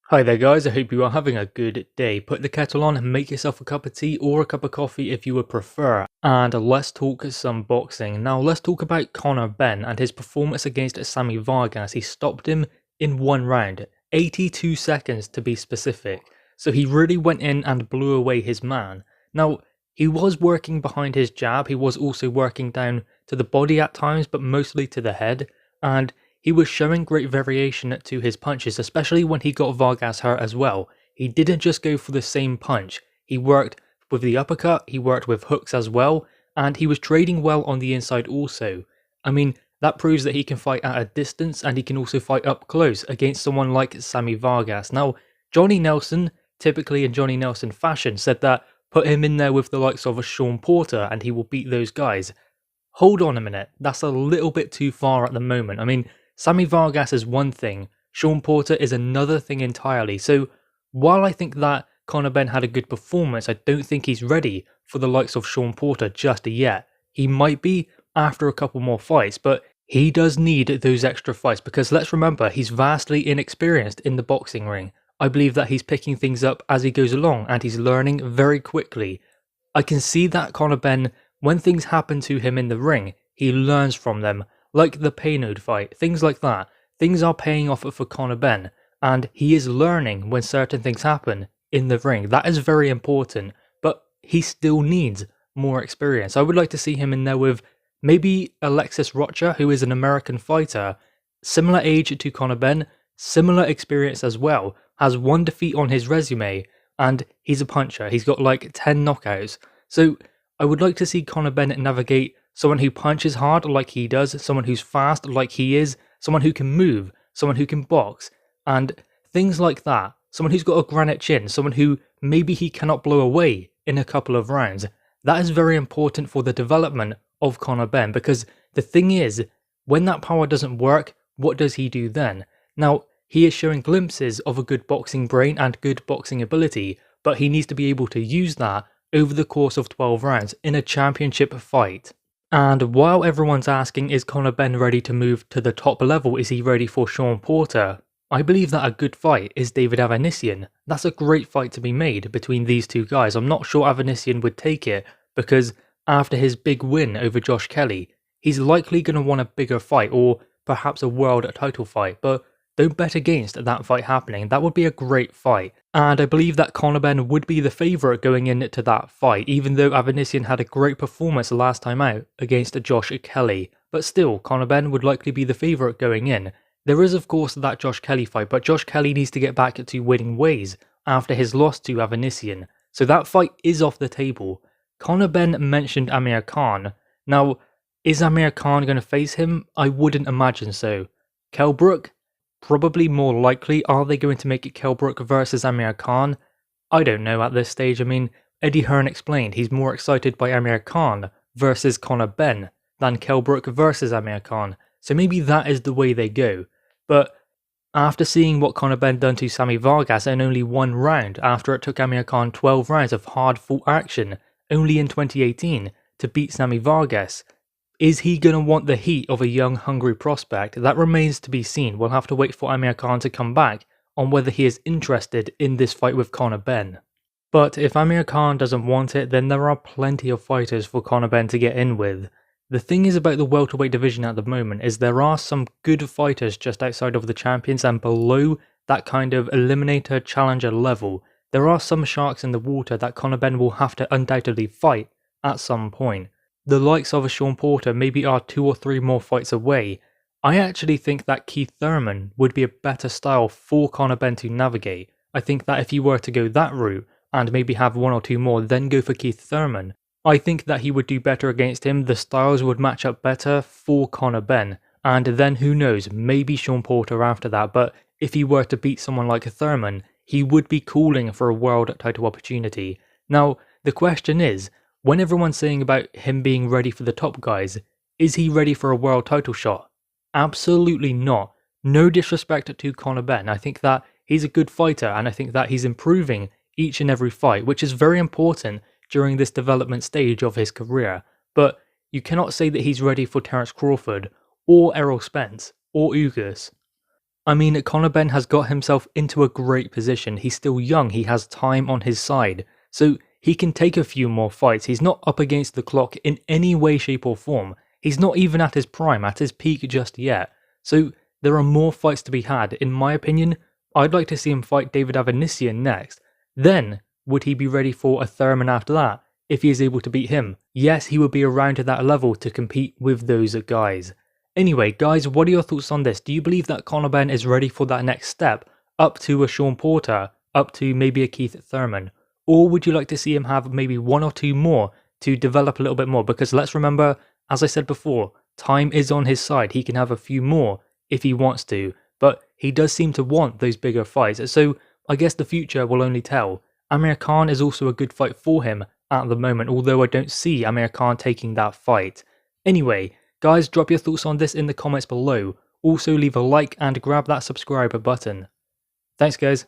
Hi there guys, I hope you are having a good day. Put the kettle on and make yourself a cup of tea or a cup of coffee if you would prefer. And let's talk some boxing. Now let's talk about Conor Benn and his performance against Sammy Vargas. He stopped him in one round, 82 seconds to be specific. So he really went in and blew away his man. Now, he was working behind his jab, he was also working down to the body at times, but mostly to the head. And he was showing great variation to his punches, especially when he got Vargas hurt as well. He didn't just go for the same punch. He worked with the uppercut, he worked with hooks as well, and he was trading well on the inside also. I mean, that proves that he can fight at a distance and he can also fight up close against someone like Sammy Vargas. Now, Johnny Nelson, typically in Johnny Nelson fashion, said that put him in there with the likes of a Shawn Porter and he will beat those guys. Hold on a minute, that's a little bit too far at the moment. I mean, Sammy Vargas is one thing, Shawn Porter is another thing entirely. So while I think that Conor Benn had a good performance, I don't think he's ready for the likes of Shawn Porter just yet. He might be after a couple more fights, but he does need those extra fights because let's remember, he's vastly inexperienced in the boxing ring. I believe that he's picking things up as he goes along and he's learning very quickly. I can see that Conor Benn, when things happen to him in the ring, he learns from them. Like the Paynode fight, things like that. Things are paying off for Conor Benn, and he is learning when certain things happen in the ring. That is very important, but he still needs more experience. I would like to see him in there with maybe Alexis Rocha, who is an American fighter, similar age to Conor Benn, similar experience as well, has one defeat on his resume, and he's a puncher. He's got like 10 knockouts. So I would like to see Conor Benn navigate someone who punches hard like he does, someone who's fast like he is, someone who can move, someone who can box, and things like that. Someone who's got a granite chin, someone who maybe he cannot blow away in a couple of rounds. That is very important for the development of Conor Benn because the thing is, when that power doesn't work, what does he do then? Now, he is showing glimpses of a good boxing brain and good boxing ability, but he needs to be able to use that over the course of 12 rounds in a championship fight. And while everyone's asking, is Conor Benn ready to move to the top level? Is he ready for Shawn Porter? I believe that a good fight is David Avanesyan. That's a great fight to be made between these two guys. I'm not sure Avanesyan would take it because after his big win over Josh Kelly, he's likely going to want a bigger fight or perhaps a world title fight, but don't bet against that fight happening. That would be a great fight. And I believe that Conor Benn would be the favourite going into that fight, even though Avanesyan had a great performance last time out against Josh Kelly. But still, Conor Benn would likely be the favourite going in. There is of course that Josh Kelly fight, but Josh Kelly needs to get back to winning ways after his loss to Avanesyan. So that fight is off the table. Conor Benn mentioned Amir Khan. Now, is Amir Khan going to face him? I wouldn't imagine so. Kell Brook? Probably more likely. Are they going to make it Kell Brook versus Amir Khan? I don't know at this stage. I mean, Eddie Hearn explained he's more excited by Amir Khan versus Conor Benn than Kell Brook versus Amir Khan. So maybe that is the way they go. But after seeing what Conor Benn done to Sammy Vargas in only one round, after it took Amir Khan 12 rounds of hard-fought action, only in 2018, to beat Sammy Vargas, is he going to want the heat of a young, hungry prospect? That remains to be seen. We'll have to wait for Amir Khan to come back on whether he is interested in this fight with Conor Benn. But if Amir Khan doesn't want it, then there are plenty of fighters for Conor Benn to get in with. The thing is about the welterweight division at the moment is there are some good fighters just outside of the champions and below that kind of eliminator challenger level. There are some sharks in the water that Conor Benn will have to undoubtedly fight at some point. The likes of a Shawn Porter maybe are 2 or 3 more fights away. I actually think that Keith Thurman would be a better style for Conor Benn to navigate. I think that if he were to go that route and maybe have 1 or 2 more, then go for Keith Thurman, I think that he would do better against him. The styles would match up better for Conor Benn. And then who knows, maybe Shawn Porter after that. But if he were to beat someone like Thurman, he would be calling for a world title opportunity. Now, the question is, when everyone's saying about him being ready for the top guys, is he ready for a world title shot? Absolutely not. No disrespect to Conor Benn. I think that he's a good fighter and I think that he's improving each and every fight, which is very important during this development stage of his career. But you cannot say that he's ready for Terence Crawford or Errol Spence or Ugas. I mean, Conor Benn has got himself into a great position. He's still young, he has time on his side, so he can take a few more fights. He's not up against the clock in any way, shape or form. He's not even at his prime, at his peak just yet. So there are more fights to be had. In my opinion, I'd like to see him fight David Avanesian next. Then, would he be ready for a Thurman after that, if he is able to beat him? Yes, he would be around to that level to compete with those guys. Anyway, guys, what are your thoughts on this? Do you believe that Conor Benn is ready for that next step, up to a Shawn Porter, up to maybe a Keith Thurman? Or would you like to see him have maybe one or two more to develop a little bit more? Because let's remember, as I said before, time is on his side. He can have a few more if he wants to, but he does seem to want those bigger fights. So I guess the future will only tell. Amir Khan is also a good fight for him at the moment, although I don't see Amir Khan taking that fight. Anyway, guys, drop your thoughts on this in the comments below. Also leave a like and grab that subscribe button. Thanks guys.